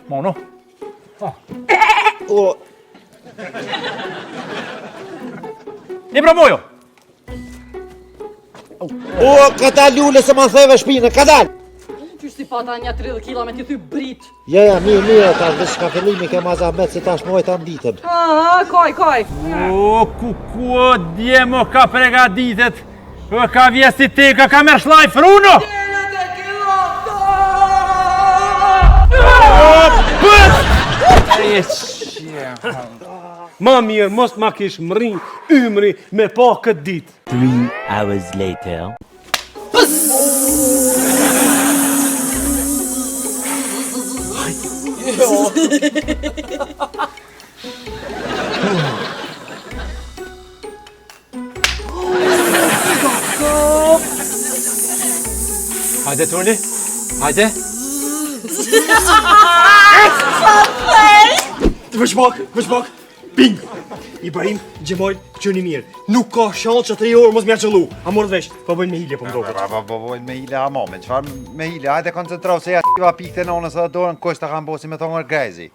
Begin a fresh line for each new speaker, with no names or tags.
Mono.
O,
Një promojo.
ka dal lule se ma theve shpinë, ka dal!
Qysh si pata një 30 kila me t'i thy brit.
Ja, mirë, ta veç ka fillimi ke maza met se tash moj ta nditën.
Kaj.
O, ku djemo ka pregaditet. Ka vjesi teka, ka me shlaj fruno.
Ma mirë, mos ma kish mri ymri me pa këtë ditë.
3 hours later.
Hajde, Toni. Hajde.
Veç bak, ping! Ibrahim, Gjemoj, qëni mirë. Nuk ka shanë që 3 orë mos mja qëllu. A morë vesh, po bëjnë me hilje, po më doket.
Po bëjnë me hile a moment, qëfar me hile? Hajde koncentrau se ja t***va pikte nonës dhe dorën, kështë të kanë bosi me thongër grejzi.